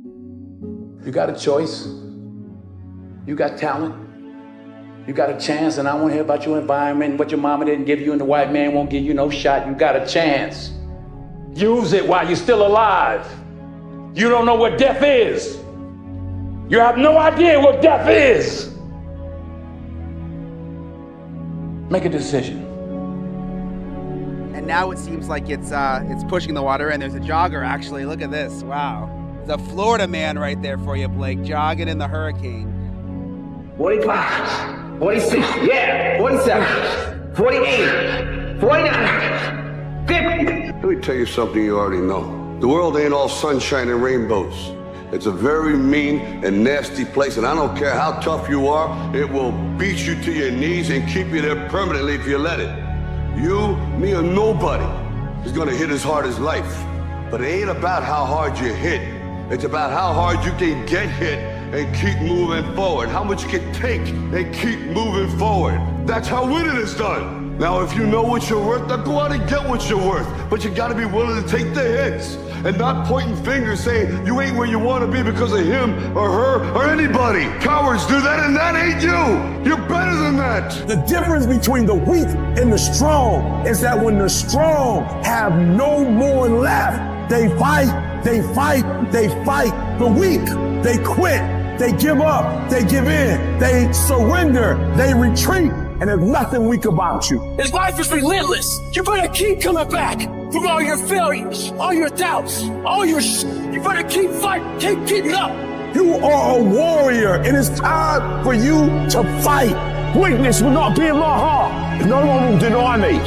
You got a choice. You got talent. You got a chance, and I want to hear about your environment and what your mama didn't give you and the white man won't give you no shot. You got a chance. Use it while you're still alive. You don't know what death is. You have no idea what death is. Make a decision. And now it seems like it's pushing the water, and there's a jogger actually. Look at this. Wow. There's a Florida man right there for you, Blake, jogging in the hurricane. 45, 46, yeah, 47, 48, 49, 50. Let me tell you something you already know. The world ain't all sunshine and rainbows. It's a very mean and nasty place, and I don't care how tough you are, it will beat you to your knees and keep you there permanently if you let it. You, me, or nobody is gonna hit as hard as life. But it ain't about how hard you hit. It's about how hard you can get hit and keep moving forward. How much you can take and keep moving forward. That's how winning is done. Now, if you know what you're worth, then go out and get what you're worth. But you gotta be willing to take the hits and not pointing fingers saying you ain't where you wanna be because of him or her or anybody. Cowards do that, and that ain't you. You're better than that. The difference between the weak and the strong is that when the strong have no more left, they fight, they fight, they fight. The weak, they quit, they give up, they give in, they surrender, they retreat, and there's nothing weak about you. His life is relentless. You better keep coming back from all your failures, all your doubts, all your You better keep fighting, keep getting up. You are a warrior, and it's time for you to fight. Weakness will not be in my heart. No one will deny me.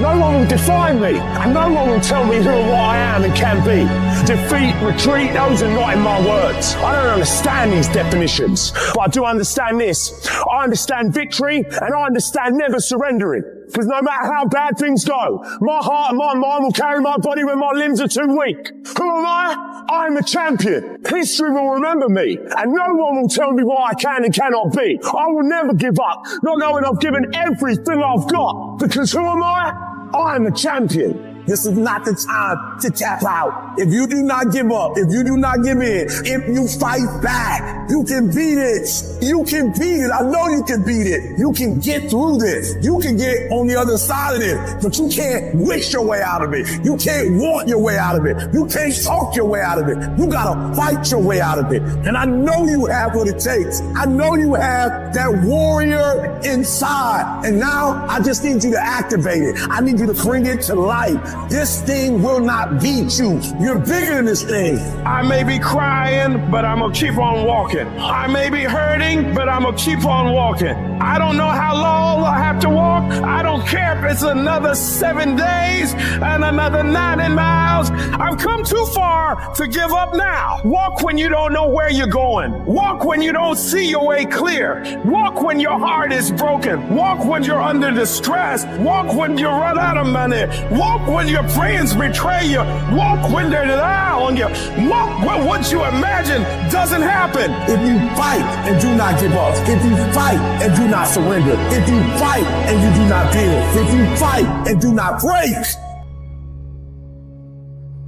No one will define me. And no one will tell me who and what I am and can be. Defeat, retreat, those are not in my words. I don't understand these definitions, but I do understand this. I understand victory, and I understand never surrendering. Because no matter how bad things go, my heart and my mind will carry my body when my limbs are too weak. Who am I? I'm a champion. History will remember me, and no one will tell me what I can and cannot be. I will never give up, not knowing I've given everything I've got. Because who am I? I'm a champion. This is not the time to tap out. If you do not give up, if you do not give in, if you fight back, you can beat it. You can beat it. I know you can beat it. You can get through this. You can get on the other side of this, but you can't wish your way out of it. You can't want your way out of it. You can't talk your way out of it. You gotta fight your way out of it. And I know you have what it takes. I know you have that warrior inside. And now I just need you to activate it. I need you to bring it to life. This thing will not beat you. You're bigger than this thing. I may be crying, but I'm gonna keep on walking. I may be hurting, but I'm gonna keep on walking. I don't know how long I have to walk. I don't care if it's another 7 days and another 90 miles. I've come too far to give up now. Walk when you don't know where you're going. Walk when you don't see your way clear. Walk when your heart is broken. Walk when you're under distress. Walk when you run out of money. Walk when your friends betray you. Walk when they lie on you. Walk when what you imagine doesn't happen. If you fight and do not give up, if you fight and do not surrender, if you fight and you do not bend, if you fight and do not break.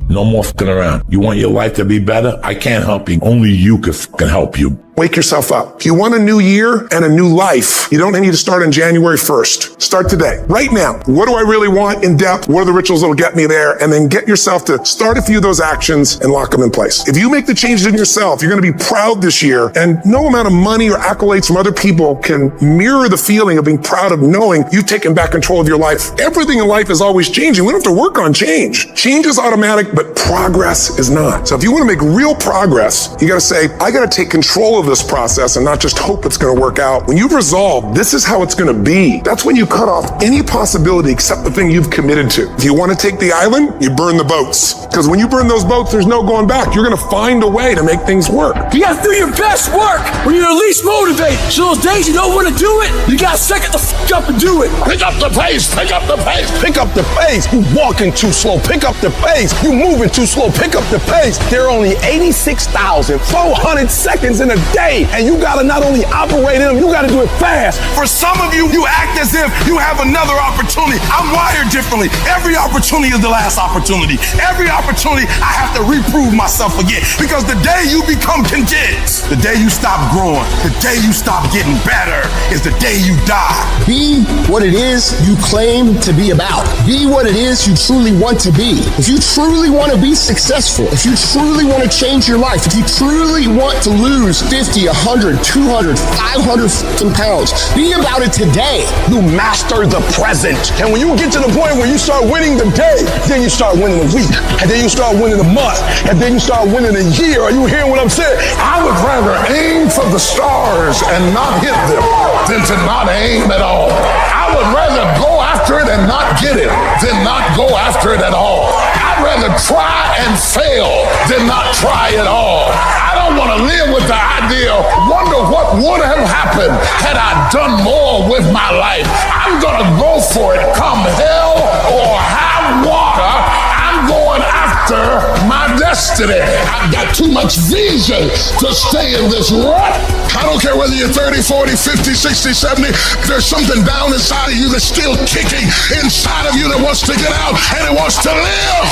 No more fucking around. You want your life to be better? I can't help you. Only you can fucking help you. Wake yourself up. If you want a new year and a new life, you don't need to start on January 1st. Start today. Right now. What do I really want in depth? What are the rituals that will get me there? And then get yourself to start a few of those actions and lock them in place. If you make the changes in yourself, you're going to be proud this year. And no amount of money or accolades from other people can mirror the feeling of being proud of knowing you've taken back control of your life. Everything in life is always changing. We don't have to work on change. Change is automatic, but progress is not. So if you want to make real progress, you got to say, I got to take control of this process and not just hope it's going to work out. When you've resolved, this is how it's going to be. That's when you cut off any possibility except the thing you've committed to. If you want to take the island, you burn the boats. Because when you burn those boats, there's no going back. You're going to find a way to make things work. You got to do your best work when you're least motivated. So those days you don't want to do it, you got to suck it the f up and do it. Pick up the pace. Pick up the pace. Pick up the pace. You walking too slow. Pick up the pace. You moving too slow. Pick up the pace. There are only 86,400 seconds in a day, and you gotta not only operate in them, you gotta do it fast. For some of you, you act as if you have another opportunity. I'm wired differently. Every opportunity is the last opportunity. Every opportunity, I have to reprove myself again. Because the day you become content, the day you stop growing, the day you stop getting better, is the day you die. Be what it is you claim to be about. Be what it is you truly want to be. If you truly want to be successful, if you truly want to change your life, if you truly want to lose 50, 100, 200, 500 pounds, be about it today. You master the present. And when you get to the point where you start winning the day, then you start winning the week, and then you start winning the month, and then you start winning the year. Are you hearing what I'm saying? I would rather aim for the stars and not hit them than to not aim at all. I would rather go after it and not get it than not go after it at all. I'd rather try and fail than not try at all. I don't want to live with the idea, wonder what would have happened had I done more with my life. I'm going to go for it, come hell or high water. I'm going after my destiny. I've got too much vision to stay in this rut. I don't care whether you're 30, 40, 50, 60, 70. There's something down inside of you that's still kicking inside of you that wants to get out and it wants to live.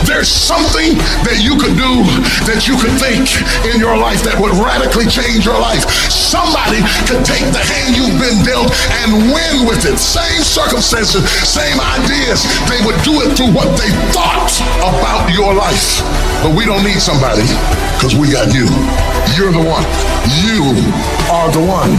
There's something that you could do, that you could think in your life that would radically change your life. Somebody could take the hand you've been dealt and win with it. Same circumstances, same ideas. They would do it through what they thought about your life. But we don't need somebody, because we got you. You're the one. You are the one.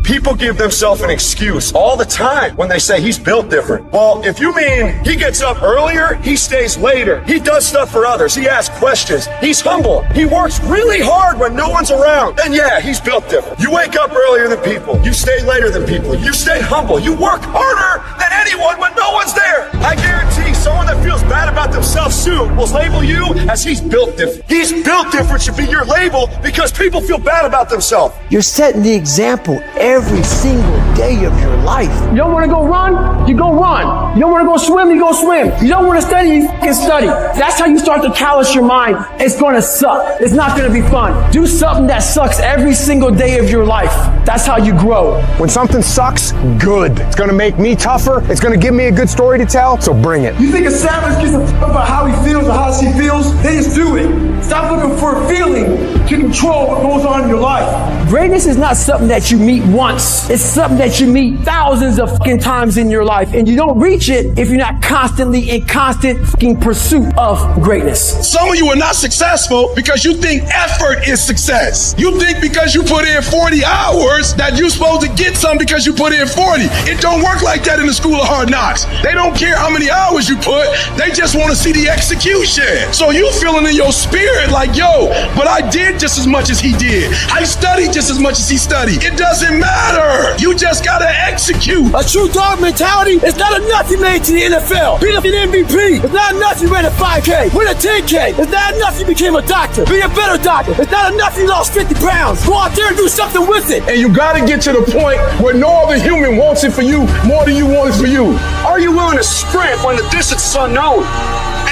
People give themselves an excuse all the time when they say he's built different. Well, if you mean he gets up earlier, he stays later, he does stuff for others, he asks questions, he's humble, he works really hard when no one's around, then yeah, he's built different. You wake up earlier than people, you stay later than people, you stay humble, you work harder than anyone when no one's there. I guarantee someone that feels bad about themselves soon will label you as he's built different. He's built different should be your label because people feel bad about themselves. You're setting the example every single day of your life. You don't want to go run? You go run. You don't want to go swim? You go swim. You don't want to study? You can study. That's how you start to callous your mind. It's going to suck. It's not going to be fun. Do something that sucks every single day of your life. That's how you grow. When something sucks, good. It's going to make me tougher. It's going to give me a good story to tell, so bring it. You think a savage gives a fuck about how he feels or how she feels? They just do it. Stop looking for a feeling to control what goes on in your life. Greatness is not something that you meet once. It's something that you meet thousands of fucking times in your life. And you don't reach it if you're not constantly in constant fucking pursuit of greatness. Some of you are not successful because you think effort is success. You think because you put in 40 hours that you're supposed to get some because you put in 40. It don't work like that in the school of hard knocks. They don't care how many hours you put. They just want to see the execution. So you feeling in your spirit like, yo, but I did just as much as he did. I studied just as much as he studied. It doesn't matter. You just gotta execute. A true dog mentality is not enough you made to the NFL. Beat up an MVP. It's not enough you ran a 5K. Win a 10K. It's not enough you became a doctor. Be a better doctor. It's not enough you lost 50 pounds. Go out there and do something with it. And you gotta get to the point where no other human wants it for you more than you want it for you. Are you willing to sprint when the distance is unknown?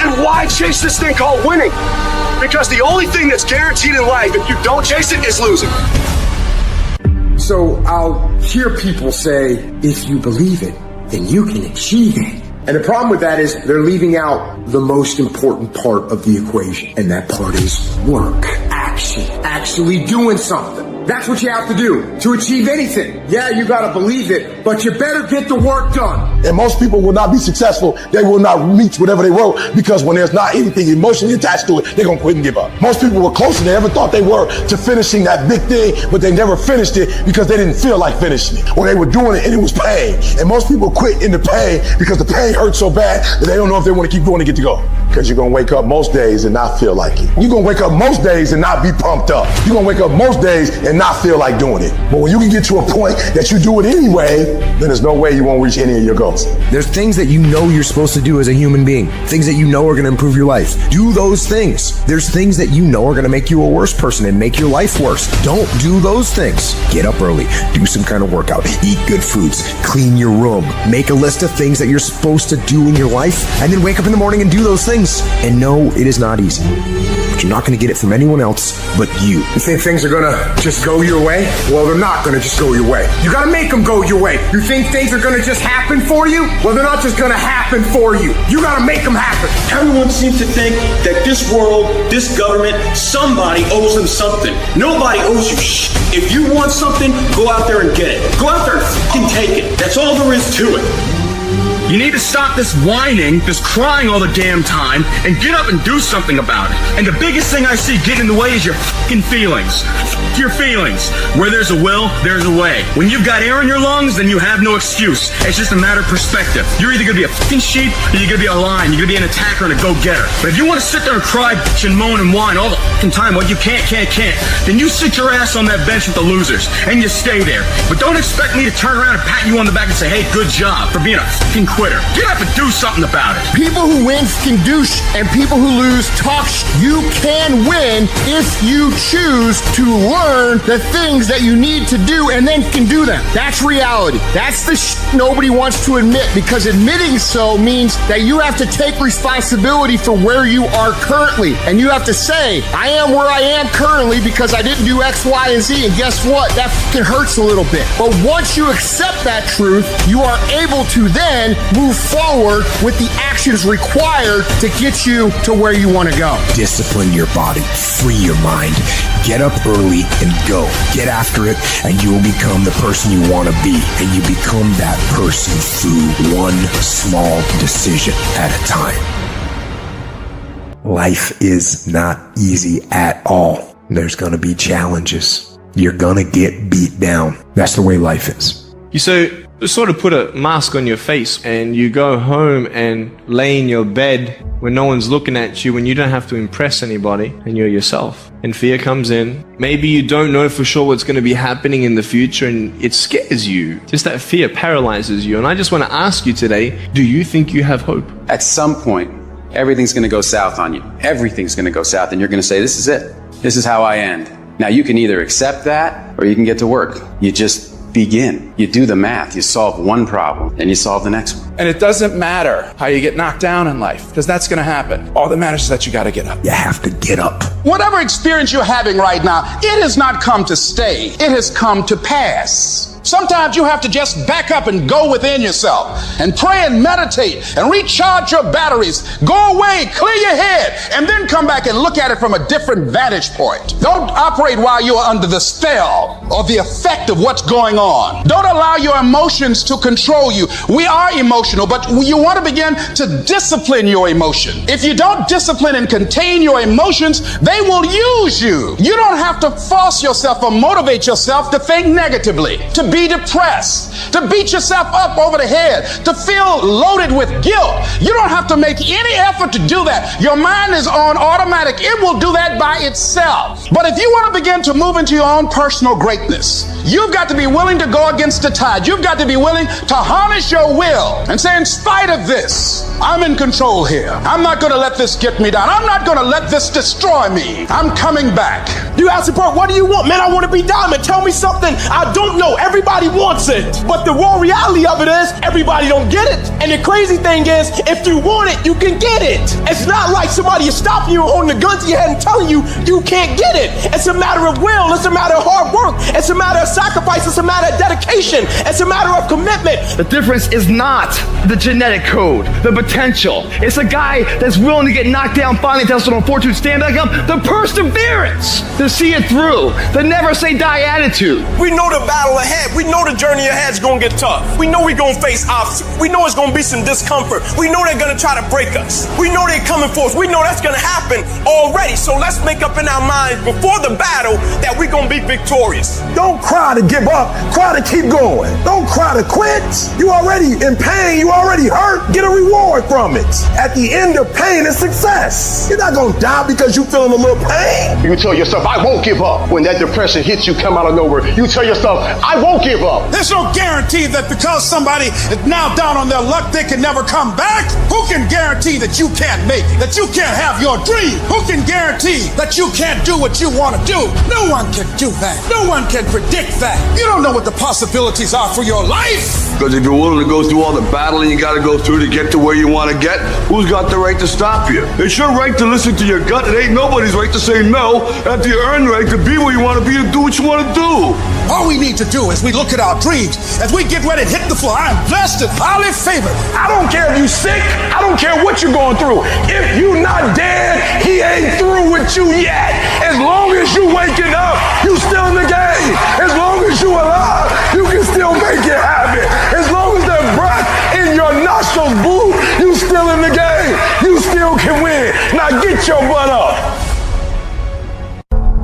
And why chase this thing called winning? Because the only thing that's guaranteed in life, if you don't chase it, is losing. So I'll hear people say, if you believe it, then you can achieve it. And the problem with that is they're leaving out the most important part of the equation. And that part is work, action, actually doing something. That's what you have to do to achieve anything. Yeah, you gotta believe it, but you better get the work done. And most people will not be successful. They will not reach whatever they wrote because when there's not anything emotionally attached to it, they're gonna quit and give up. Most people were closer than they ever thought they were to finishing that big thing, but they never finished it because they didn't feel like finishing it, or they were doing it and it was pain. And most people quit in the pain because the pain hurts so bad that they don't know if they want to keep going to get to go. Because you're gonna wake up most days and not feel like it. You're gonna wake up most days and not be pumped up. You're gonna wake up most days and and not feel like doing it. But when you can get to a point that you do it anyway, then there's no way you won't reach any of your goals. There's things that you know you're supposed to do as a human being, things that you know are going to improve your life. Do those things. There's things that you know are going to make you a worse person and make your life worse. Don't do those things. Get up early, do some kind of workout, eat good foods, clean your room, make a list of things that you're supposed to do in your life, and then wake up in the morning and do those things. And no, it is not easy. But you're not going to get it from anyone else but you. You think things are gonna just go your way? Well, they're not gonna just go your way. You gotta make them go your way. You think things are gonna just happen for you? Well, they're not just gonna happen for you. You gotta make them happen. Everyone seems to think that this world, this government, somebody owes them something. Nobody owes you shit. If you want something, go out there and get it. Go out there and fucking take it. That's all there is to it. You need to stop this whining, this crying all the damn time, and get up and do something about it. And the biggest thing I see getting in the way is your fucking feelings. Your feelings. Where there's a will, there's a way. When you've got air in your lungs, then you have no excuse. It's just a matter of perspective. You're either gonna be a fucking sheep, or you're gonna be a lion. You're gonna be an attacker and a go-getter. But if you want to sit there and cry, bitch, and moan and whine all the fucking time, well, you can't, then you sit your ass on that bench with the losers, and you stay there. But don't expect me to turn around and pat you on the back and say, hey, good job for being a fucking quitter. Get up and do something about it. People who win can douche, and people who lose talk. You can win if you choose to learn the things that you need to do and then can do them. That's reality. That's the nobody wants to admit, because admitting so means that you have to take responsibility for where you are currently. And you have to say, I am where I am currently because I didn't do X, Y, and Z. And guess what? That fucking hurts a little bit. But once you accept that truth, you are able to then move forward with the actions required to get you to where you want to go. Discipline your body, free your mind, get up early and go. Get after it, and you will become the person you want to be. And you become that person through one small decision at a time. Life is not easy at all. There's going to be challenges. You're going to get beat down. That's the way life is. You sort of put a mask on your face and you go home and lay in your bed when no one's looking at you and you don't have to impress anybody and you're yourself. And fear comes in. Maybe you don't know for sure what's going to be happening in the future and it scares you. Just that fear paralyzes you. And I just want to ask you today, do you think you have hope? At some point, everything's going to go south on you. Everything's going to go south and you're going to say, this is it. This is how I end. Now you can either accept that or you can get to work. You just begin. You do the math. You solve one problem, then you solve the next one. And it doesn't matter how you get knocked down in life, because that's going to happen. All that matters is that you got to get up. You have to get up. Whatever experience you're having right now, it has not come to stay. It has come to pass. Sometimes you have to just back up and go within yourself and pray and meditate and recharge your batteries. Go away, clear your head, and then come back and look at it from a different vantage point. Don't operate while you are under the spell or the effect of what's going on. Don't allow your emotions to control you. We are emotional, but you want to begin to discipline your emotion. If you don't discipline and contain your emotions, they will use you. You don't have to force yourself or motivate yourself to think negatively, to be depressed, to beat yourself up over the head, to feel loaded with guilt. You don't have to make any effort to do that. Your mind is on automatic. It will do that by itself. But if you want to begin to move into your own personal greatness, you've got to be willing to go against the tide. You've got to be willing to harness your will and say, in spite of this, I'm in control here. I'm not going to let this get me down. I'm not going to let this destroy me. I'm coming back. You ask the person, what do you want? Man, I want to be diamond. Tell me something I don't know. Everybody wants it. But the raw reality of it is everybody don't get it. And the crazy thing is, if you want it, you can get it. It's not like somebody is stopping you holding the gun to your head and telling you you can't get it. It's a matter of will. It's a matter of hard work. It's a matter of sacrifice. It's a matter of dedication. It's a matter of commitment. The difference is not the genetic code, the potential. It's a guy that's willing to get knocked down, finally tested on fortitude, stand back up, the perseverance to see it through, the never say die attitude. We know the battle ahead. We know the journey ahead is going to get tough. We know we're going to face obstacles. We know it's going to be some discomfort. We know they're going to try to break us. We know they're coming for us. We know that's going to happen already. So let's make up in our minds before the battle that we're going to be victorious. Don't cry to give up. Cry to keep going. Don't cry to quit. You already in pain. You already hurt. Get a reward from it. At the end of pain is success. You're not going to die because you're feeling a little pain. You tell yourself, I won't give up. When that depression hits you, come out of nowhere, you tell yourself, I won't give up. There's no guarantee that because somebody is now down on their luck, they can never come back. Who can guarantee that you can't make, that you can't have your dream? Who can guarantee that you can't do what you want to do? No one can do that. No one can predict that. You don't know what the possibilities are for your life. Because if you're willing to go through all the battling you got to go through to get to where you want to get, who's got the right to stop you? It's your right to listen to your gut. It ain't nobody's right to say no after you earn the right to be where you want to be and do what you want to do. All we need to do is we look at our dreams as we get ready to hit the floor. I'm blessed and highly favored. I don't care if you sick. I don't care what you're going through. If you not dead, he ain't through with you yet. As long as you waking up, you still in the game. As long as you alive, you can still make it happen. As long as that breath in your nostrils, boo, you still in the game. You still can win. Now get your butt up.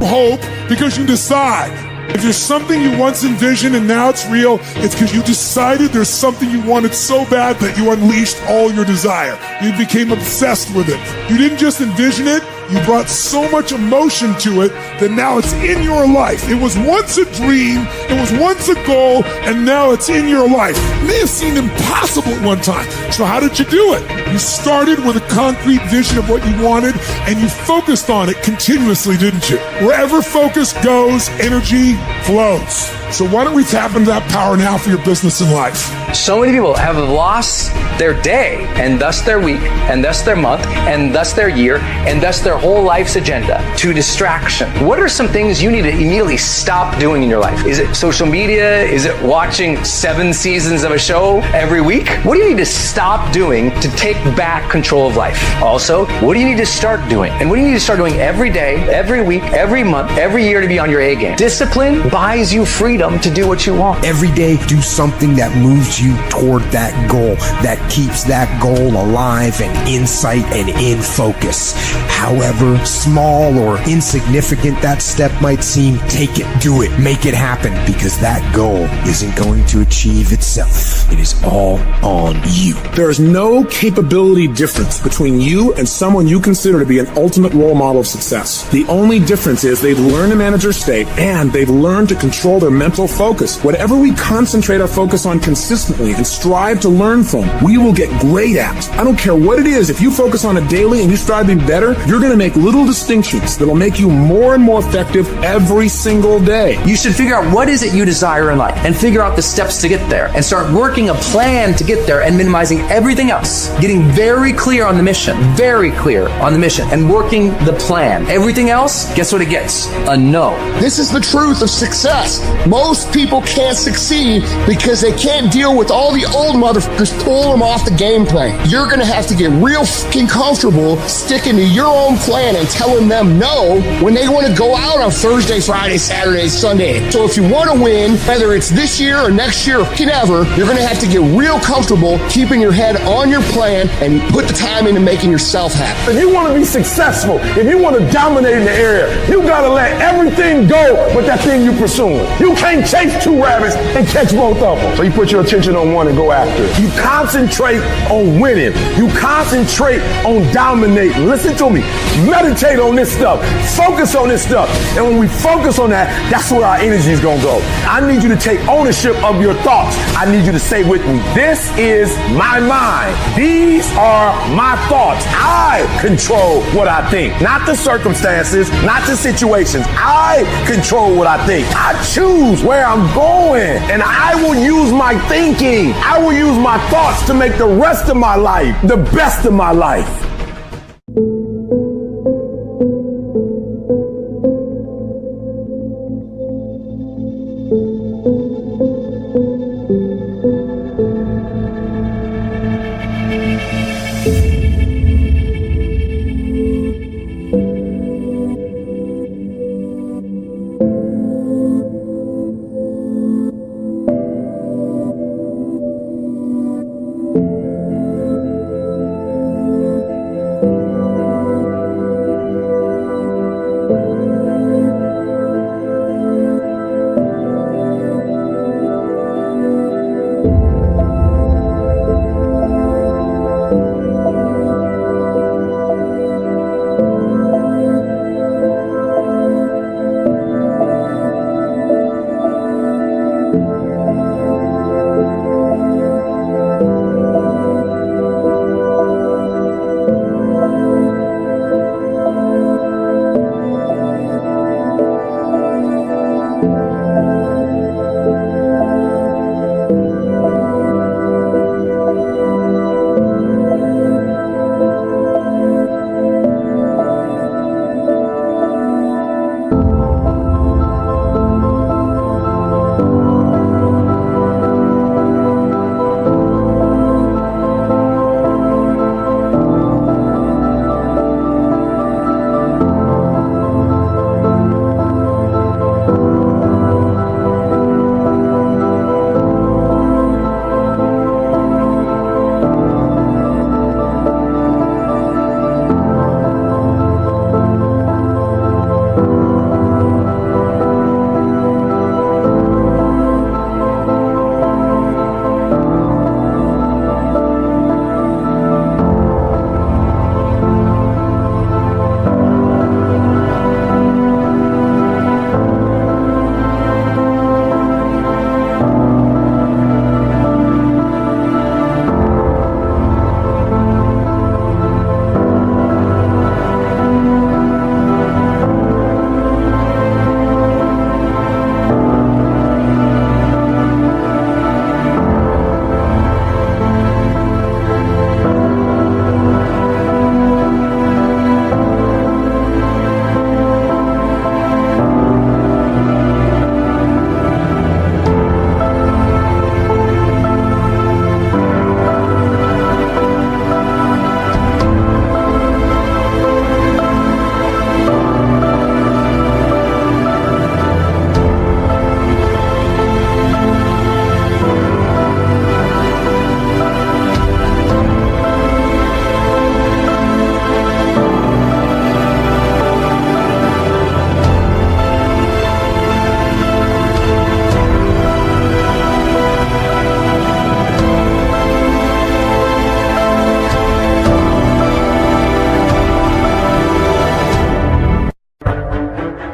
Hope because you decide. If there's something you once envisioned and now it's real, it's because you decided there's something you wanted so bad that you unleashed all your desire. You became obsessed with it. You didn't just envision it, you brought so much emotion to it that now it's in your life. It was once a dream, it was once a goal, and now it's in your life. It may have seemed impossible at one time. So how did you do it? You started with a concrete vision of what you wanted, and you focused on it continuously, didn't you? Wherever focus goes, energy flows. So why don't we tap into that power now for your business and life? So many people have lost their day, and thus their week, and thus their month, and thus their year, and thus their whole life's agenda to distraction. What are some things you need to immediately stop doing in your life? Is it social media? Is it watching 7 seasons of a show every week? What do you need to stop doing to take back control of life? Also, what do you need to start doing? And what do you need to start doing every day, every week, every month, every year to be on your A game? Discipline buys you freedom to do what you want. Every day, do something that moves you toward that goal, that keeps that goal alive and in sight and in focus. However small or insignificant that step might seem, take it, do it, make it happen, because that goal isn't going to achieve itself. It is all on you. There is no capability difference between you and someone you consider to be an ultimate role model of success. The only difference is they've learned to manage their state and they've learned to control their mental focus. Whatever we concentrate our focus on consistently and strive to learn from, we will get great at. I don't care what it is. If you focus on it daily and you strive to be better, you're going to make little distinctions that'll make you more and more effective every single day. You should figure out what is it you desire in life and figure out the steps to get there and start working a plan to get there and minimizing everything else. Getting very clear on the mission, and working the plan. Everything else, guess what it gets? A no. This is the truth of success. Most people can't succeed because they can't deal with all the old motherfuckers pulling them off the game plan. You're going to have to get real fucking comfortable sticking to your own plan and telling them no when they want to go out on Thursday, Friday, Saturday, Sunday. So if you want to win, whether it's this year or next year or whatever, you're going to have to get real comfortable keeping your head on your plan and put the time into making yourself happy. If you want to be successful, if you want to dominate in the area, you got to let everything go but that thing you're pursuing. You can't chase 2 rabbits and catch both of them. So you put your attention on one and go after it. You concentrate on winning. You concentrate on dominating. Listen to me. Meditate on this stuff. Focus on this stuff. And when we focus on that, that's where our energy is going to go. I need you to take ownership of your thoughts. I need you to say with me, this is my mind. These are my thoughts. I control what I think. Not the circumstances, not the situations. I control what I think. I choose where I'm going. And I will use my thinking. I will use my thoughts to make the rest of my life the best of my life.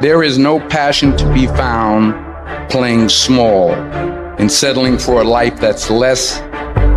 There is no passion to be found playing small and settling for a life that's less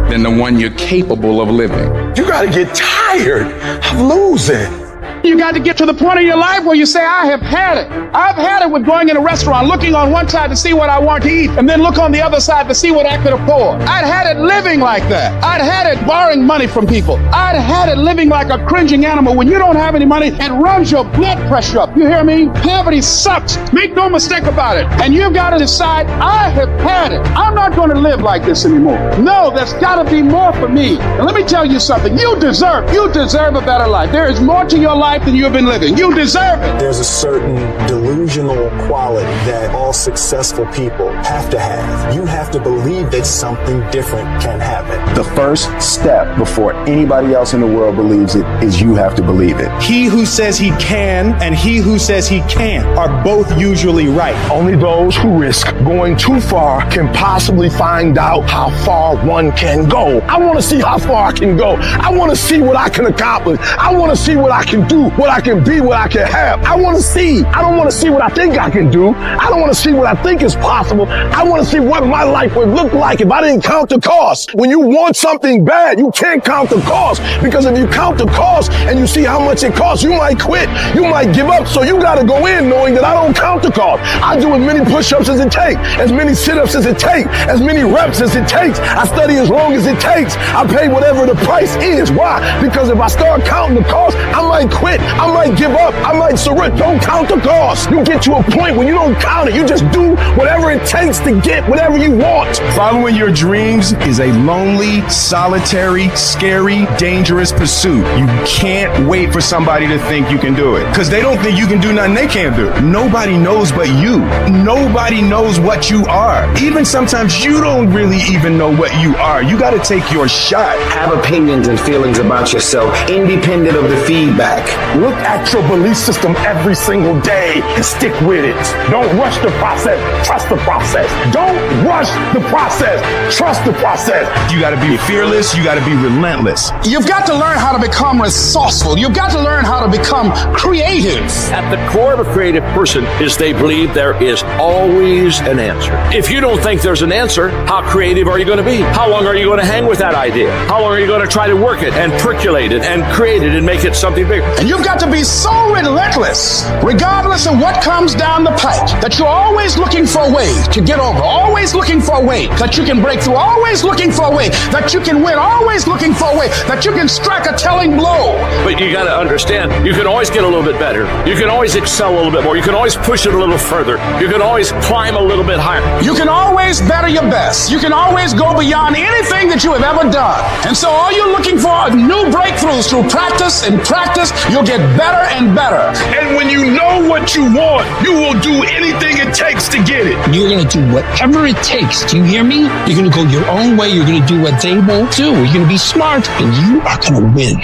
than the one you're capable of living. You gotta get tired of losing. You got to get to the point of your life where you say, I have had it. I've had it with going in a restaurant, looking on one side to see what I want to eat, and then look on the other side to see what I could afford. I'd had it living like that. I'd had it borrowing money from people. I'd had it living like a cringing animal. When you don't have any money, it runs your blood pressure up. You hear me? Poverty sucks. Make no mistake about it. And you've got to decide, I have had it. I'm not going to live like this anymore. No, there's got to be more for me. And let me tell you something. You deserve a better life. There is more to your life than you've been living. You deserve it. There's a certain delusional quality that all successful people have to have. You have to believe that something different can happen. The first step before anybody else in the world believes it is you have to believe it. He who says he can and he who says he can't are both usually right. Only those who risk going too far can possibly find out how far one can go. I want to see how far I can go. I want to see what I can accomplish. I want to see what I can do, what I can be, what I can have. I want to see. I don't want to see what I think I can do. I don't want to see what I think is possible. I want to see what my life would look like if I didn't count the cost. When you want something bad, you can't count the cost, because if you count the cost and you see how much it costs, you might quit. You might give up. So you got to go in knowing that I don't count the cost. I do as many push-ups as it takes, as many sit-ups as it takes, as many reps as it takes. I study as long as it takes. I pay whatever the price is. Why? Because if I start counting the cost, I might quit. I might give up. I might surrender. Don't count the cost. You get to a point where you don't count it. You just do whatever it takes to get whatever you want. Following your dreams is a lonely, solitary, scary, dangerous pursuit. You can't wait for somebody to think you can do it, because they don't think you can do nothing they can't do. Nobody knows but you. Nobody knows what you are. Even sometimes you don't really even know what you are. You got to take your shot. Have opinions and feelings about yourself, independent of the feedback. Look at your belief system every single day and stick with it. Don't rush the process. Trust the process. Don't rush the process. Trust the process. You got to be fearless. You got to be relentless. You've got to learn how to become resourceful. You've got to learn how to become creative. At the core of a creative person is they believe there is always an answer. If you don't think there's an answer, how creative are you going to be? How long are you going to hang with that idea? How long are you going to try to work it and percolate it and create it and make it something bigger? And you've got to be so relentless, regardless of what comes down the pike, that you're always looking for a way to get over, always looking for a way that you can break through, always looking for a way that you can win, always looking for a way that you can strike a telling blow. But you got to understand, you can always get a little bit better. You can always excel a little bit more. You can always push it a little further. You can always climb a little bit higher. You can always better your best. You can always go beyond anything that you have ever done. And so all you're looking for are new breakthroughs through practice and practice. You'll get better and better. And when you know what you want, you will do anything it takes to get it. You're going to do whatever it takes. Do you hear me? You're going to go your own way. You're going to do what they won't do. You're going to be smart, and you are going to win.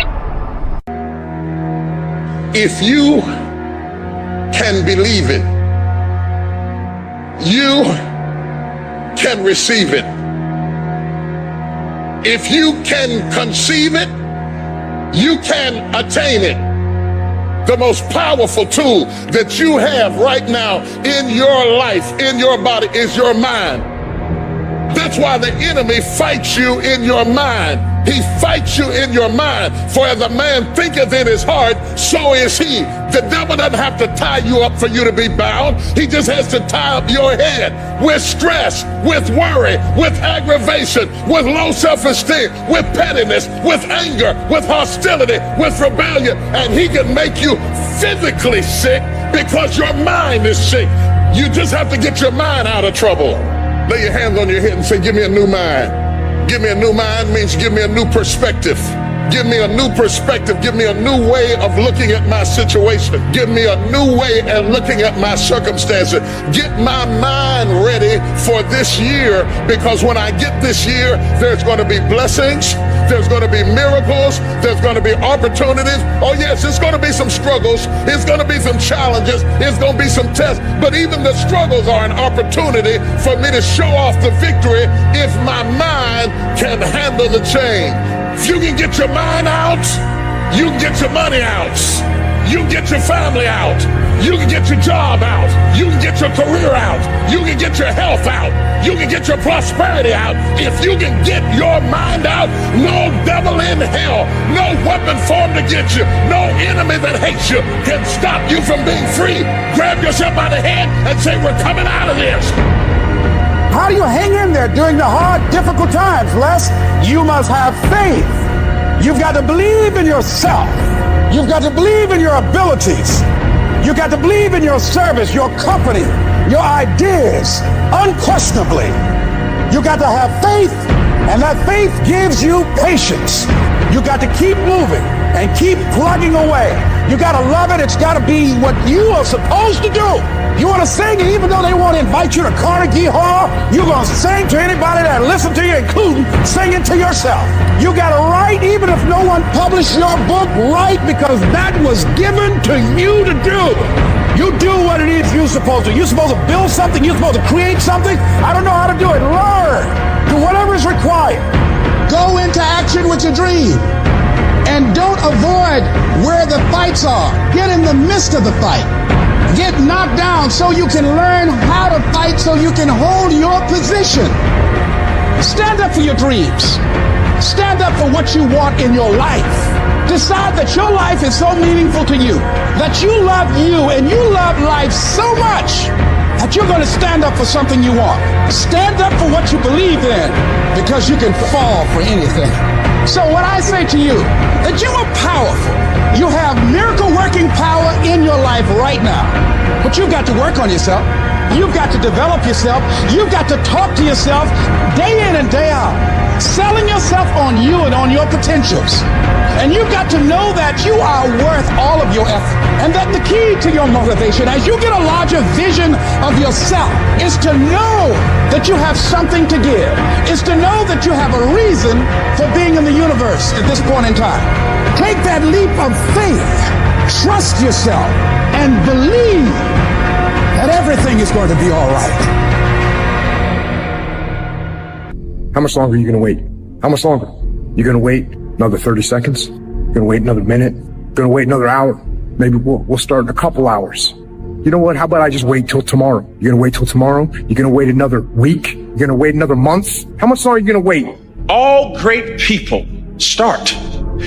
If you can believe it, you can receive it. If you can conceive it, you can attain it. The most powerful tool that you have right now in your life, in your body, is your mind. That's why the enemy fights you in your mind. He fights you in your mind. For as a man thinketh in his heart, so is he. The devil doesn't have to tie you up for you to be bound. He just has to tie up your head with stress, with worry, with aggravation, with low self-esteem, with pettiness, with anger, with hostility, with rebellion. And he can make you physically sick because your mind is sick. You just have to get your mind out of trouble. Lay your hands on your head and say, give me a new mind. Give me a new mind means give me a new perspective. Give me a new perspective. Give me a new way of looking at my situation. Give me a new way of looking at my circumstances. Get my mind ready for this year, because when I get this year, there's going to be blessings. There's going to be miracles. There's going to be opportunities. Oh yes, it's going to be some struggles. It's going to be some challenges. It's going to be some tests. But even the struggles are an opportunity for me to show off the victory if my mind can handle the change. If you can get your mind out, you can get your money out. You can get your family out. You can get your job out. You can get your career out. You can get your health out. You can get your prosperity out. If you can get your mind out, no devil in hell, no weapon formed against you, no enemy that hates you can stop you from being free. Grab yourself by the head and say, we're coming out of this. How do you hang in there during the hard, difficult times, Les? You must have faith. You've got to believe in yourself. You've got to believe in your abilities. You've got to believe in your service, your company, your ideas, unquestionably. You've got to have faith, and that faith gives you patience. You've got to keep moving and keep plugging away. You got to love it. It's got to be what you are supposed to do. You want to sing, and even though they want to invite you to Carnegie Hall, you're going to sing to anybody that listens to you, including singing to yourself. You got to write, even if no one published your book, write, because that was given to you to do. You do what it is you're supposed to. You're supposed to build something. You're supposed to create something. I don't know how to do it. Learn. Do whatever is required. Go into action with your dream. And don't avoid where the fights are. Get in the midst of the fight. Get knocked down so you can learn how to fight, so you can hold your position. Stand up for your dreams. Stand up for what you want in your life. Decide that your life is so meaningful to you, that you love you and you love life so much that you're going to stand up for something you want. Stand up for what you believe in, because you can fall for anything. So what I say to you, that you are powerful. You have miracle working power in your life right now. But you've got to work on yourself. You've got to develop yourself. You've got to talk to yourself day in and day out, selling yourself on you and on your potentials. And you've got to know that you are worth all of your effort. And that the key to your motivation, as you get a larger vision of yourself, is to know that you have something to give. Is to know that you have a reason for being in the universe at this point in time. Take that leap of faith. Trust yourself and believe that everything is going to be all right. How much longer are you going to wait? How much longer? You're going to wait another 30 seconds? You're going to wait another minute? You're going to wait another hour? Maybe we'll start in a couple hours. You know what? How about I just wait till tomorrow? You're going to wait till tomorrow? You're going to wait another week? You're going to wait another month? How much longer are you going to wait? All great people start.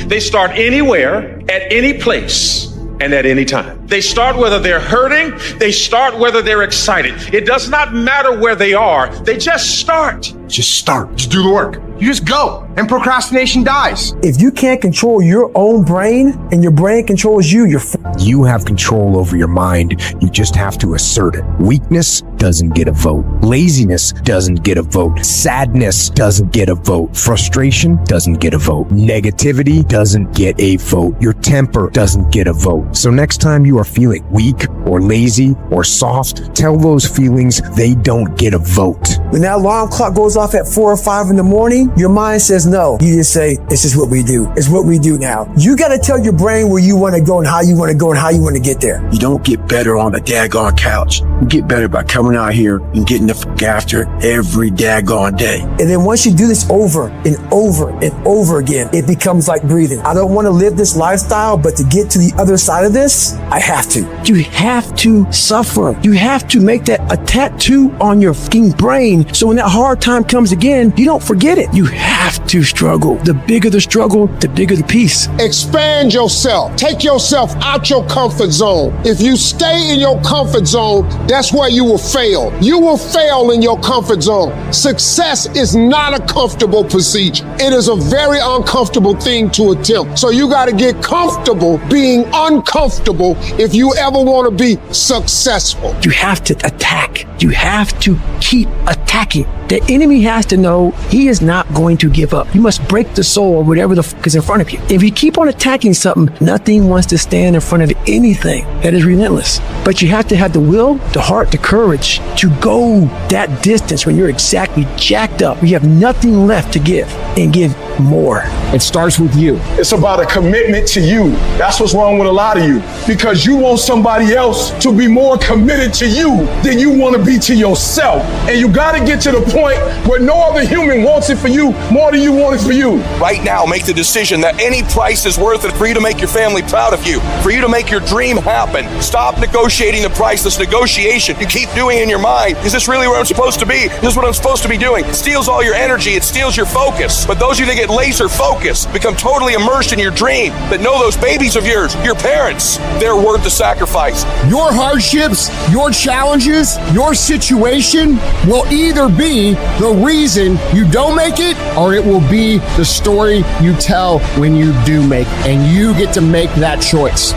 They start anywhere, at any place, and at any time. They start whether they're hurting. They start whether they're excited. It does not matter where they are. They just start. Just start. Just do the work. You just go, and procrastination dies. If you can't control your own brain and your brain controls you, you're You have control over your mind. You just have to assert it. Weakness doesn't get a vote. Laziness doesn't get a vote. Sadness doesn't get a vote. Frustration doesn't get a vote. Negativity doesn't get a vote. Your temper doesn't get a vote. So next time you are feeling weak or lazy or soft, tell those feelings they don't get a vote. When that alarm clock goes off at 4 or 5 in the morning, your mind says no. You just say, it's just what we do. It's what we do now. You got to tell your brain where you want to go and how you want to go and how you want to get there. You don't get better on the daggone couch. You get better by coming out here and getting the fuck after it every daggone day. And then once you do this over and over and over again, it becomes like breathing. I don't want to live this lifestyle, but to get to the other side of this, I have to. You have to suffer. You have to make that a tattoo on your fucking brain, so when that hard time comes again, you don't forget it. You have to struggle. The bigger the struggle, the bigger the peace. Expand yourself. Take yourself out your comfort zone. If you stay in your comfort zone, that's where you will fail. You will fail in your comfort zone. Success is not a comfortable procedure. It is a very uncomfortable thing to attempt. So you got to get comfortable being uncomfortable if you ever want to be successful. You have to attack. You have to keep attacking. The enemy has to know he is not going to give up. You must break the soul of whatever the fuck is in front of you. If you keep on attacking something, nothing wants to stand in front of anything that is relentless. But you have to have the will, the heart, the courage to go that distance when you're exactly jacked up. You have nothing left to give and give more. It starts with you. It's about a commitment to you. That's what's wrong with a lot of you. Because you want somebody else to be more committed to you than you want to be to yourself. And you got to get to the point point where no other human wants it for you more than you want it for you. Right now, make the decision that any price is worth it for you to make your family proud of you, for you to make your dream happen. Stop negotiating the price. This negotiation you keep doing in your mind. Is this really where I'm supposed to be? Is this what I'm supposed to be doing? It steals all your energy. It steals your focus. But those of you that get laser focused, become totally immersed in your dream, that know those babies of yours, your parents, they're worth the sacrifice. Your hardships, your challenges, your situation will either be the reason you don't make it, or it will be the story you tell when you do make it. And you get to make that choice.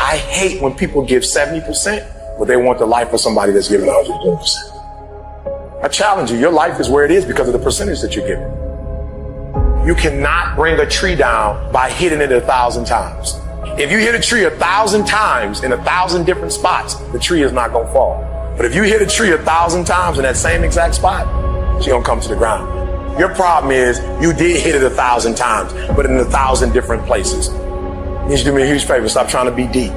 I hate when people give 70%, but they want the life of somebody that's giving 100%. I challenge you, your life is where it is because of the percentage that you're giving. You cannot bring a tree down by hitting it 1,000 times. If you hit a tree 1,000 times in 1,000 different spots, the tree is not gonna fall. But if you hit a tree 1,000 times in that same exact spot, it's gonna come to the ground. Your problem is you did hit it 1,000 times, but in 1,000 different places. I need you to do me a huge favor, stop trying to be deep.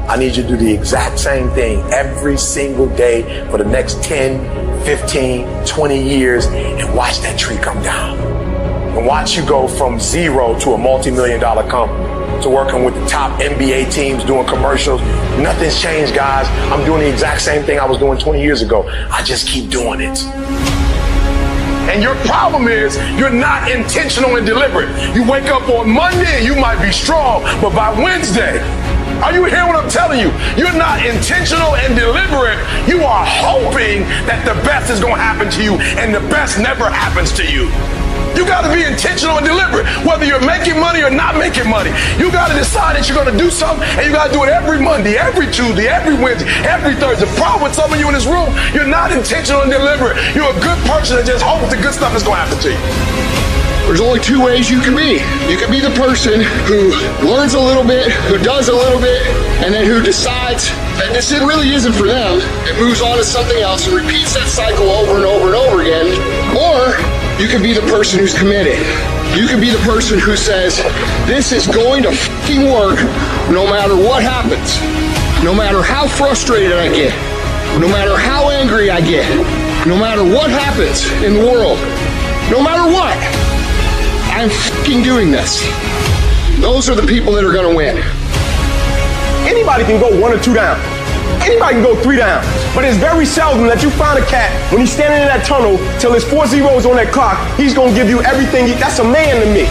I need you to do the exact same thing every single day for the next 10, 15, 20 years and watch that tree come down. And watch you go from zero to a multi-million-dollar company, to working with the top NBA teams, doing commercials. Nothing's changed, guys. I'm doing the exact same thing I was doing 20 years ago. I just keep doing it. And your problem is you're not intentional and deliberate. You wake up on Monday and you might be strong, but by Wednesday, are you hearing what I'm telling you? You're not intentional and deliberate. You are hoping that the best is going to happen to you, and the best never happens to you. You got to be intentional and deliberate, whether you're making money or not making money. You got to decide that you're going to do something, and you got to do it every Monday, every Tuesday, every Wednesday, every Thursday. The problem with some of you in this room, you're not intentional and deliberate. You're a good person that just hopes the good stuff is going to happen to you. There's only two ways you can be. You can be the person who learns a little bit, who does a little bit, and then who decides that this really isn't for them, and moves on to something else and repeats that cycle over and over and over again. Or you can be the person who's committed. You can be the person who says, this is going to fucking work no matter what happens. No matter how frustrated I get. No matter how angry I get. No matter what happens in the world. No matter what. I'm fucking doing this. Those are the people that are gonna win. Anybody can go 1 or 2 down. Anybody can go 3 down. But it's very seldom that you find a cat when he's standing in that tunnel till his 4 zeros on that clock, he's gonna give you everything. That's a man to me.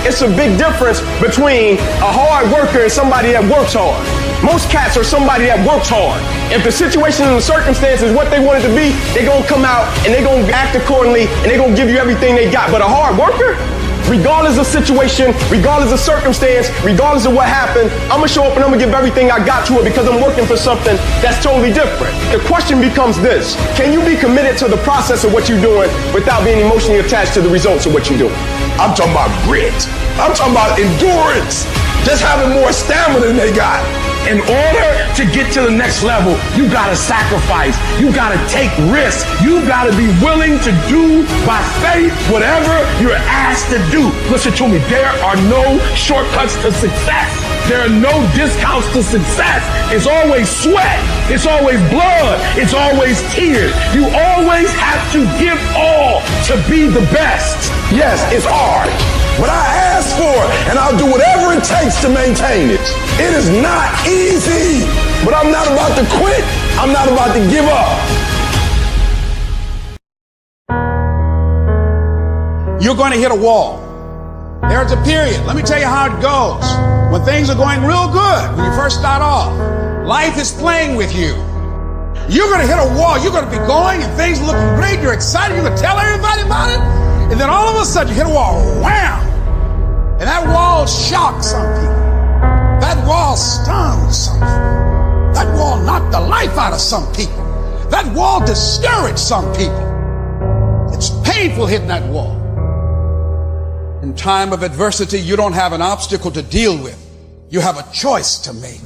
It's a big difference between a hard worker and somebody that works hard. Most cats are somebody that works hard. If the situation and the circumstance is what they want it to be, they're gonna come out and they're gonna act accordingly and they're gonna give you everything they got. But a hard worker, regardless of situation, regardless of circumstance, regardless of what happened, I'm gonna show up and I'm gonna give everything I got to it because I'm working for something that's totally different. The question becomes this: can you be committed to the process of what you're doing without being emotionally attached to the results of what you're doing? I'm talking about grit. I'm talking about endurance. Just having more stamina than they got. In order to get to the next level, you gotta sacrifice. You gotta take risks. You gotta be willing to do by faith whatever you're asked to do. Listen to me, there are no shortcuts to success. There are no discounts to success. It's always sweat. It's always blood. It's always tears. You always have to give all to be the best. Yes, it's hard, but I ask for it, and I'll do whatever it takes to maintain it. It is not easy, but I'm not about to quit. I'm not about to give up. You're going to hit a wall. There's a period. Let me tell you how it goes. When things are going real good, when you first start off, life is playing with you. You're going to hit a wall. You're going to be going and things looking great. You're excited. You're going to tell everybody about it. And then all of a sudden you hit a wall. Wham! And that wall shocks some people. That wall stuns some people. That wall knocked the life out of some people. That wall discouraged some people. It's painful hitting that wall. In time of adversity, you don't have an obstacle to deal with. You have a choice to make.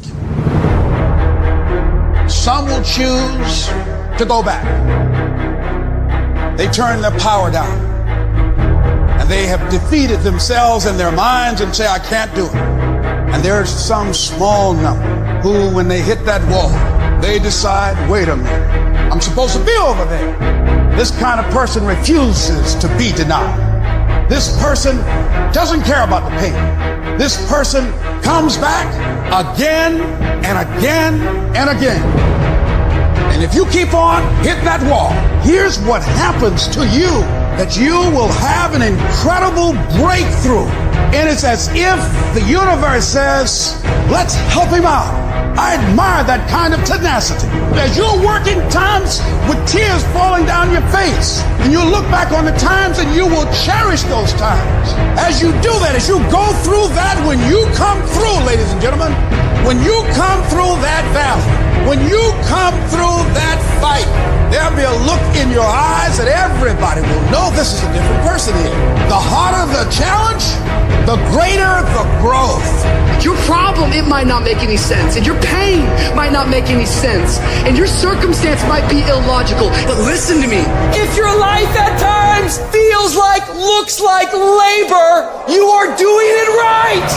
Some will choose to go back. They turn their power down. And they have defeated themselves in their minds and say, I can't do it. And there's some small number who, when they hit that wall, they decide, wait a minute. I'm supposed to be over there. This kind of person refuses to be denied. This person doesn't care about the pain. This person comes back again and again and again. And if you keep on hitting that wall, here's what happens to you, that you will have an incredible breakthrough. And it's as if the universe says, let's help him out. I admire that kind of tenacity. As you're working times with tears falling down your face, and you look back on the times and you will cherish those times. As you do that, as you go through that, when you come through, ladies and gentlemen, when you come through that valley, when you come through that fight, there'll be a look in your eyes that everybody will know this is a different person here. The harder the challenge, the greater the growth. Your problem, it might not make any sense, and your pain might not make any sense, and your circumstance might be illogical, but listen to me. If your life at times feels like, looks like labor, you are doing it right.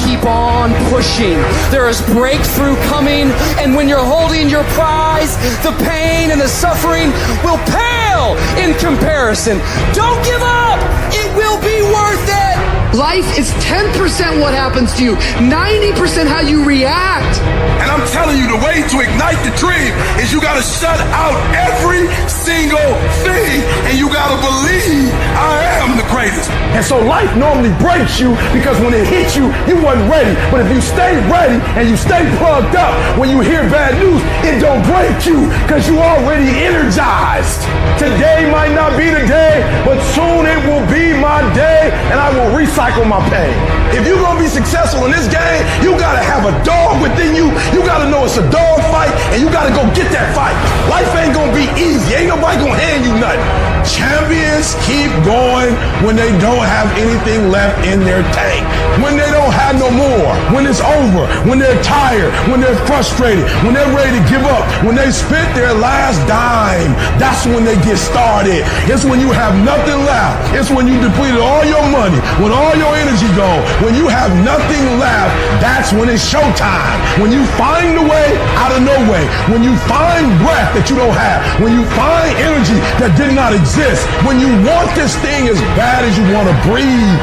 Keep on pushing. There is breakthrough coming, and when you're holding your prize, the pain and the suffering will pale in comparison. Don't give up. It will be worth it. Life is 10% what happens to you, 90% how you react. And I'm telling you, the way to ignite the dream is you gotta shut out every single thing, and you gotta believe I am the greatest. And so life normally breaks you because when it hits you, you wasn't ready. But if you stay ready and you stay plugged up, when you hear bad news, it don't break you because you already energized. Today might not be the day, but soon it will be my day, and I will recycle my pain. If you're gonna be successful in this game, you gotta have a dog within you. You gotta know it's a dog fight, and you gotta go get that fight. Life ain't gonna be easy. Ain't nobody gonna hand you nothing. Champions keep going when they don't have anything left in their tank. When they don't have no more. When it's over. When they're tired. When they're frustrated. When they're ready to give up. When they spent their last dime. That's when they get started. It's when you have nothing left. It's when you depleted all your money. When all your energy gone. When you have nothing left. That's when it's showtime. When you find a way out of no way. When you find breath that you don't have. When you find energy that did not exist. When you want this thing as bad as you want to breathe,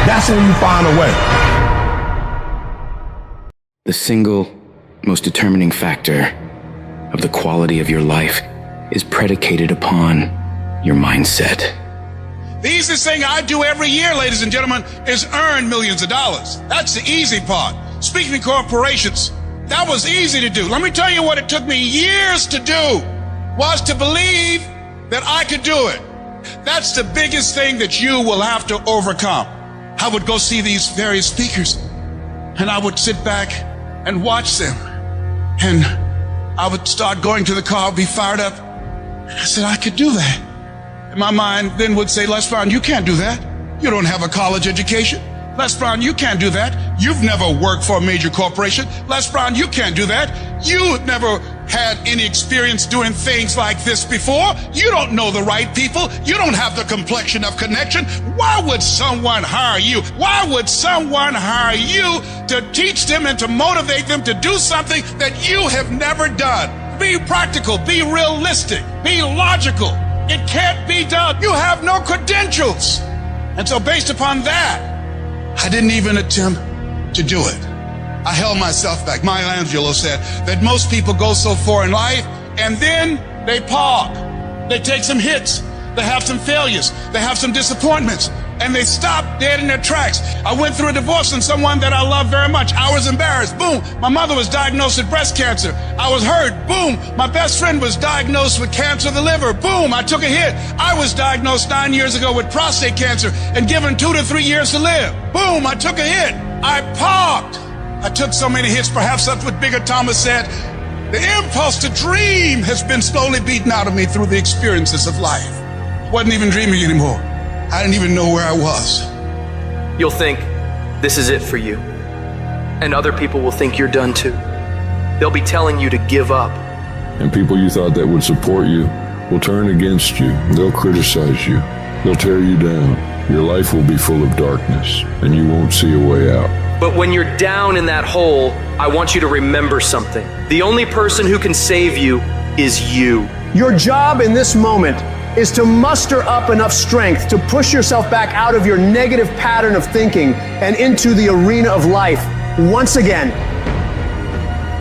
that's when you find a way. The single most determining factor of the quality of your life is predicated upon your mindset. The easiest thing I do every year, ladies and gentlemen, is earn millions of dollars. That's the easy part. Speaking to corporations, that was easy to do. Let me tell you what it took me years to do, was to believe that I could do it. That's the biggest thing that you will have to overcome. I would go see these various speakers, and I would sit back and watch them, and I would start going to the car, be fired up. I said, I could do that. And my mind then would say, Les Brown, you can't do that. You don't have a college education. Les Brown, you can't do that. You've never worked for a major corporation. Les Brown, you can't do that. You never had any experience doing things like this before. You don't know the right people. You don't have the complexion of connection. Why would someone hire you? Why would someone hire you to teach them and to motivate them to do something that you have never done? Be practical, be realistic, be logical. It can't be done. You have no credentials. And so based upon that, I didn't even attempt to do it. I held myself back. Maya Angelou said that most people go so far in life and then they park. They take some hits. They have some failures. They have some disappointments. And they stop dead in their tracks. I went through a divorce from someone that I love very much. I was embarrassed. Boom. My mother was diagnosed with breast cancer. I was hurt. Boom. My best friend was diagnosed with cancer of the liver. Boom. I took a hit. I was diagnosed 9 years ago with prostate cancer and given 2 to 3 years to live. Boom. I took a hit. I parked. I took so many hits. Perhaps that's what Bigger Thomas said. The impulse to dream has been slowly beaten out of me through the experiences of life. I wasn't even dreaming anymore. I didn't even know where I was. You'll think this is it for you. And other people will think you're done too. They'll be telling you to give up. And people you thought that would support you will turn against you. They'll criticize you. They'll tear you down. Your life will be full of darkness, and you won't see a way out. But when you're down in that hole, I want you to remember something. The only person who can save you is you. Your job in this moment is to muster up enough strength to push yourself back out of your negative pattern of thinking and into the arena of life once again.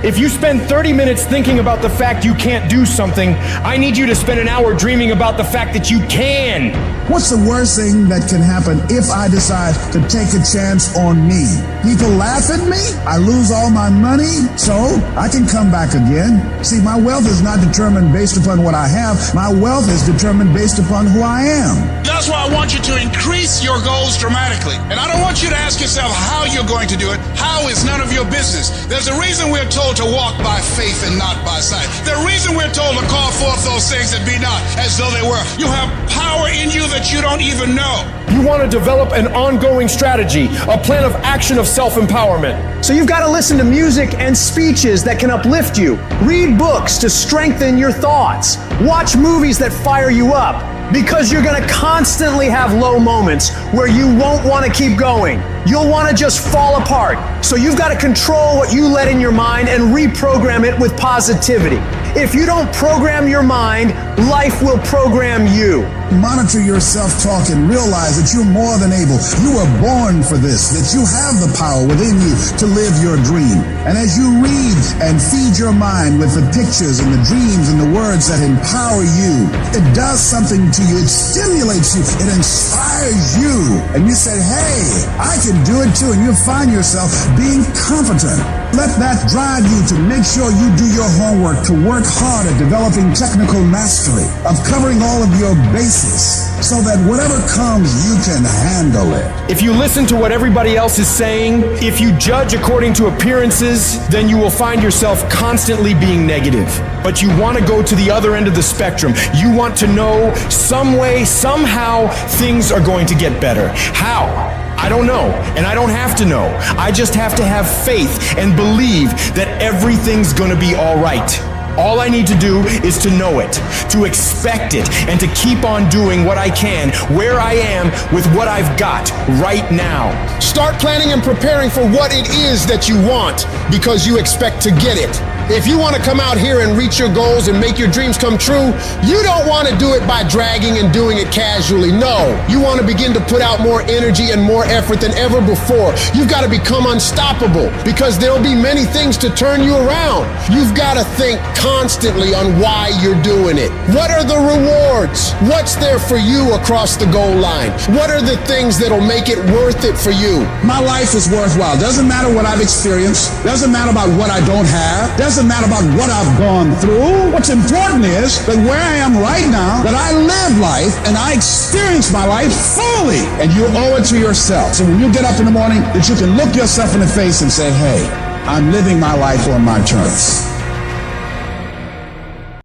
If you spend 30 minutes thinking about the fact you can't do something, I need you to spend an hour dreaming about the fact that you can. What's the worst thing that can happen if I decide to take a chance on me? People laugh at me, I lose all my money, so I can come back again. See, my wealth is not determined based upon what I have. My wealth is determined based upon who I am. That's why I want you to increase your goals dramatically. And I don't want you to ask yourself how you're going to do it. How is none of your business. There's a reason we're told to walk by faith and not by sight. The reason we're told to call forth those things that be not as though they were. You have power in you that you don't even know. You want to develop an ongoing strategy, a plan of action of self-empowerment. So you've got to listen to music and speeches that can uplift you. Read books to strengthen your thoughts. Watch movies that fire you up, because you're going to constantly have low moments where you won't want to keep going. You'll want to just fall apart. So you've got to control what you let in your mind and reprogram it with positivity. If you don't program your mind, life will program you. Monitor your self-talk and realize that you're more than able. You were born for this, that you have the power within you to live your dream. And as you read and feed your mind with the pictures and the dreams and the words that empower you, it does something to you. It stimulates you. It inspires you. And you say, hey, I can do it too. And you'll find yourself being competent. Let that drive you to make sure you do your homework, to work hard at developing technical mastery, of covering all of your bases, so that whatever comes, you can handle it. If you listen to what everybody else is saying, if you judge according to appearances, then you will find yourself constantly being negative. But you want to go to the other end of the spectrum. You want to know some way, somehow, things are going to get better. How? I don't know, and I don't have to know. I just have to have faith and believe that everything's gonna be all right. All I need to do is to know it, to expect it, and to keep on doing what I can, where I am, with what I've got right now. Start planning and preparing for what it is that you want, because you expect to get it. If you want to come out here and reach your goals and make your dreams come true, you don't want to do it by dragging and doing it casually. No, you want to begin to put out more energy and more effort than ever before. You've got to become unstoppable, because there'll be many things to turn you around. You've got to think constantly on why you're doing it. What are the rewards? What's there for you across the goal line? What are the things that'll make it worth it for you? My life is worthwhile. Doesn't matter what I've experienced. Doesn't matter about what I don't have. Doesn't matter about what I've gone through. What's important is that where I am right now, that I live life and I experience my life fully. And you owe it to yourself. So when you get up in the morning, that you can look yourself in the face and say, hey, I'm living my life on my terms.